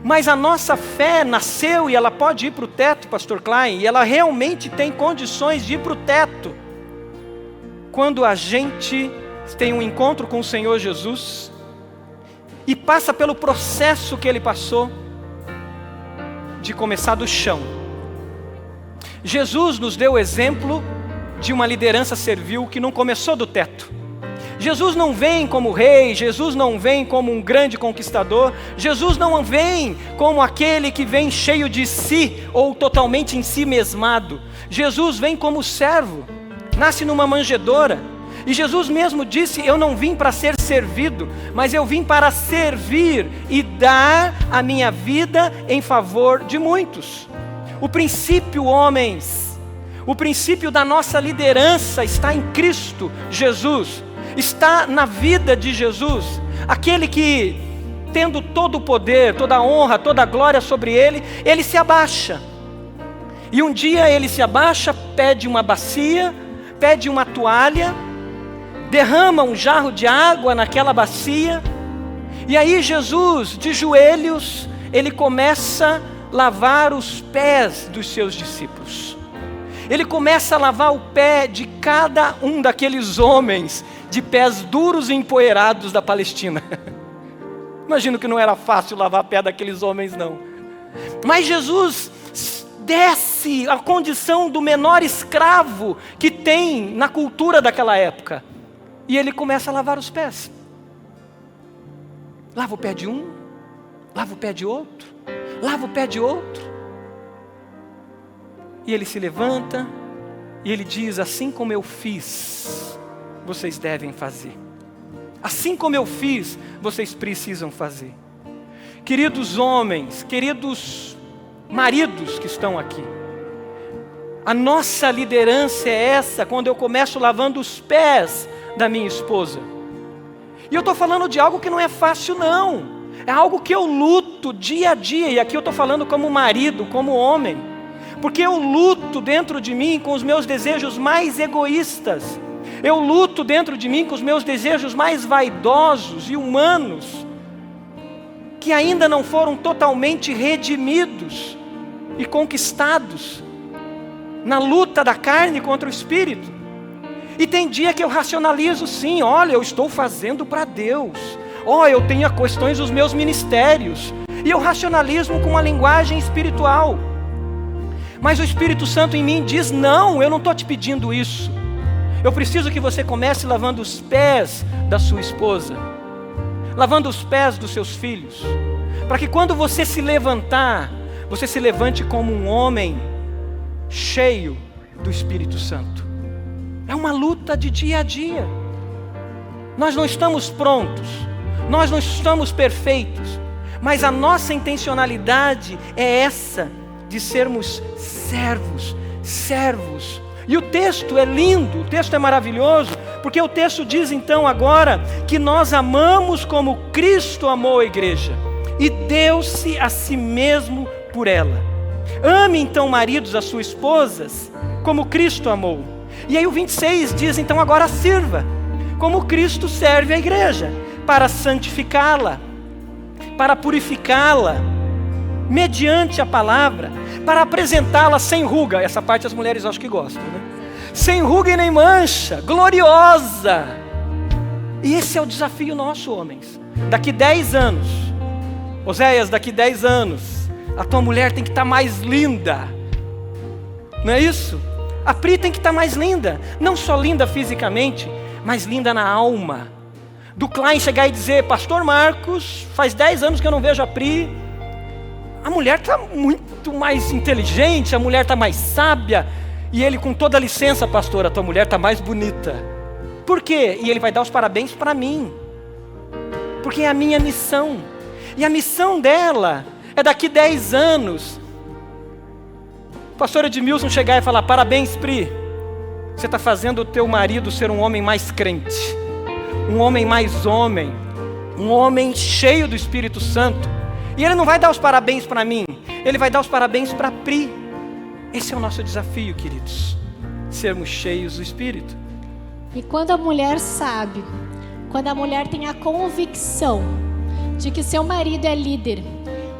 Mas a nossa fé nasceu e ela pode ir para o teto, pastor Klein, e ela realmente tem condições de ir para o teto quando a gente tem um encontro com o Senhor Jesus e passa pelo processo que ele passou de começar do chão. Jesus nos deu o exemplo de uma liderança servil que não começou do teto. Jesus não vem como rei, Jesus não vem como um grande conquistador, Jesus não vem como aquele que vem cheio de si ou totalmente em si mesmado. Jesus vem como servo, nasce numa manjedoura. E Jesus mesmo disse: eu não vim para ser servido, mas eu vim para servir e dar a minha vida em favor de muitos. O princípio, homens, o princípio da nossa liderança está em Cristo Jesus, está na vida de Jesus, aquele que, tendo todo o poder, toda a honra, toda a glória sobre ele, ele se abaixa. E um dia ele se abaixa, pede uma bacia, pede uma toalha, derrama um jarro de água naquela bacia, e aí Jesus, de joelhos, ele começa a lavar os pés dos seus discípulos. Ele começa a lavar o pé de cada um daqueles homens de pés duros e empoeirados da Palestina. Imagino que não era fácil lavar o pé daqueles homens, não. Mas Jesus desce a condição do menor escravo que tem na cultura daquela época. E ele começa a lavar os pés. Lava o pé de um, lava o pé de outro, lava o pé de outro. E ele se levanta e ele diz: assim como eu fiz, vocês devem fazer. Assim como eu fiz, vocês precisam fazer. Queridos homens, queridos maridos que estão aqui, a nossa liderança é essa, quando eu começo lavando os pés da minha esposa. E eu estou falando de algo que não é fácil, não. É algo que eu luto dia a dia. E aqui eu estou falando como marido, como homem. Porque eu luto dentro de mim com os meus desejos mais egoístas. Eu luto dentro de mim com os meus desejos mais vaidosos e humanos, que ainda não foram totalmente redimidos e conquistados na luta da carne contra o espírito. E tem dia que eu racionalizo sim, olha, eu estou fazendo para Deus. Eu tenho questões dos meus ministérios. E eu racionalizo com uma linguagem espiritual. Mas o Espírito Santo em mim diz, não, eu não estou te pedindo isso. Eu preciso que você comece lavando os pés da sua esposa, lavando os pés dos seus filhos, para que quando você se levantar, você se levante como um homem cheio do Espírito Santo. É uma luta de dia a dia. Nós não estamos prontos, nós não estamos perfeitos, mas a nossa intencionalidade é essa, de sermos servos. E o texto é lindo, o texto é maravilhoso, porque o texto diz então agora que nós amamos como Cristo amou a igreja e deu-se a si mesmo por ela. Ame então, maridos, as suas esposas, como Cristo amou. E aí o 26 diz então agora sirva, como Cristo serve a igreja, para santificá-la, para purificá-la, mediante a palavra, para apresentá-la sem ruga. Essa parte as mulheres acho que gostam, né? Sem ruga e nem mancha, gloriosa. E esse é o desafio nosso, homens. Daqui 10 anos, Oséias, daqui 10 anos, a tua mulher tem que estar mais linda. Não é isso? A Pri tem que estar mais linda. Não só linda fisicamente, mas linda na alma. Do Klein chegar e dizer, pastor Marcos, faz 10 anos que eu não vejo a Pri. A mulher está muito mais inteligente, a mulher está mais sábia. E ele, com toda a licença, pastor, a tua mulher está mais bonita. Por quê? E ele vai dar os parabéns para mim, porque é a minha missão. E a missão dela é daqui 10 anos o pastor Edmilson chegar e falar, parabéns, Pri, você está fazendo o teu marido ser um homem mais crente, um homem mais homem, um homem cheio do Espírito Santo. E ele não vai dar os parabéns para mim, ele vai dar os parabéns para a Pri. Esse é o nosso desafio, queridos, sermos cheios do Espírito. E quando a mulher sabe, quando a mulher tem a convicção de que seu marido é líder,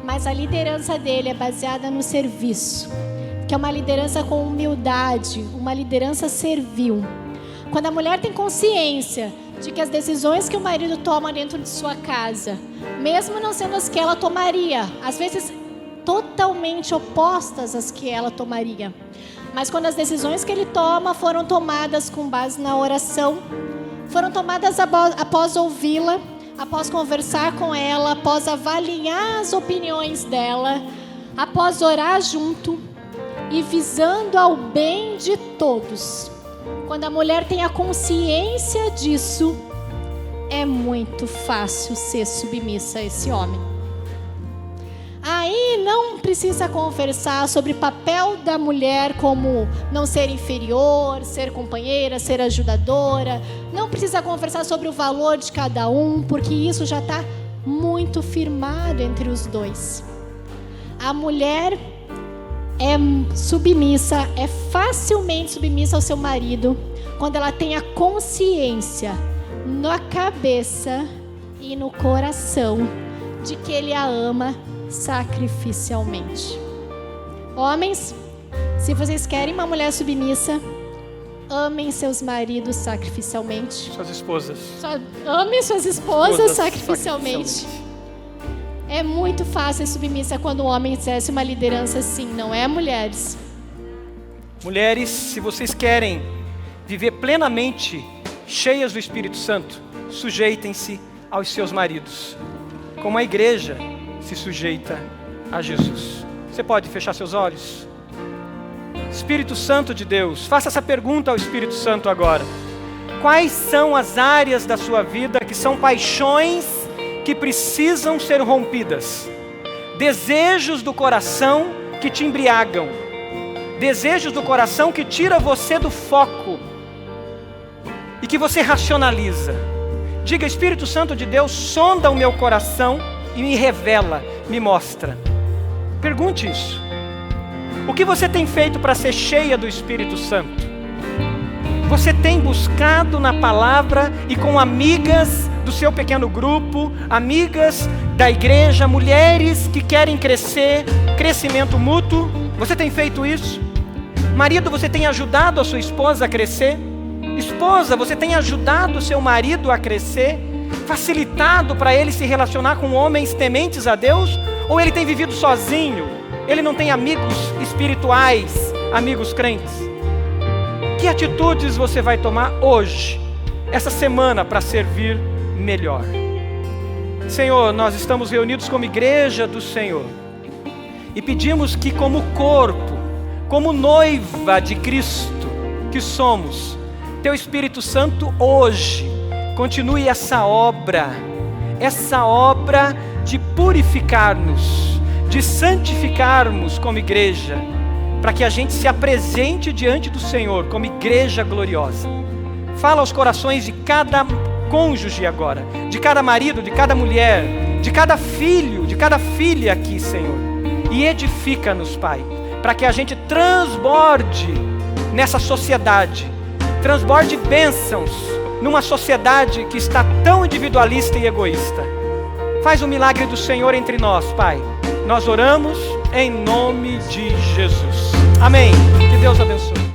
mas a liderança dele é baseada no serviço, que é uma liderança com humildade, uma liderança servil. Quando a mulher tem consciência de que as decisões que o marido toma dentro de sua casa, mesmo não sendo as que ela tomaria, às vezes totalmente opostas às que ela tomaria, mas quando as decisões que ele toma foram tomadas com base na oração, foram tomadas após ouvi-la, após conversar com ela, após avaliar as opiniões dela, após orar junto e visando ao bem de todos. Quando a mulher tem a consciência disso, é muito fácil ser submissa a esse homem. Aí não precisa conversar sobre o papel da mulher como não ser inferior, ser companheira, ser ajudadora. Não precisa conversar sobre o valor de cada um, porque isso já está muito firmado entre os dois. A mulher é submissa, é facilmente submissa ao seu marido, quando ela tem a consciência na cabeça e no coração de que ele a ama sacrificialmente. Homens, se vocês querem uma mulher submissa, amem seus maridos sacrificialmente. Suas esposas. Amem suas esposas sacrificialmente. É muito fácil ser submissa quando o homem exerce uma liderança assim, não é, mulheres? Mulheres, se vocês querem viver plenamente cheias do Espírito Santo, sujeitem-se aos seus maridos, como a igreja se sujeita a Jesus. Você pode fechar seus olhos? Espírito Santo de Deus, faça essa pergunta ao Espírito Santo agora. Quais são as áreas da sua vida que são paixões que precisam ser rompidas? Desejos do coração que te embriagam, desejos do coração que tira você do foco e que você racionaliza. Diga, Espírito Santo de Deus, sonda o meu coração e me revela, me mostra. Pergunte isso. O que você tem feito para ser cheia do Espírito Santo? Você tem buscado na palavra e com amigas do seu pequeno grupo, amigas da igreja, mulheres que querem crescer, crescimento mútuo? Você tem feito isso? Marido, você tem ajudado a sua esposa a crescer? Esposa, você tem ajudado o seu marido a crescer? Facilitado para ele se relacionar com homens tementes a Deus? Ou ele tem vivido sozinho? Ele não tem amigos espirituais, amigos crentes? Que atitudes você vai tomar hoje, essa semana, para servir melhor? Senhor, nós estamos reunidos como igreja do Senhor e pedimos que, como corpo, como noiva de Cristo que somos, Teu Espírito Santo hoje continue essa obra de purificar-nos, de santificarmos como igreja, para que a gente se apresente diante do Senhor como igreja gloriosa. Fala aos corações de cada cônjuge agora, de cada marido, de cada mulher, de cada filho, de cada filha aqui, Senhor, e edifica-nos, Pai, para que a gente transborde nessa sociedade, transborde bênçãos numa sociedade que está tão individualista e egoísta. Faz o milagre do Senhor entre nós, Pai. Nós oramos em nome de Jesus. Amém. Que Deus abençoe.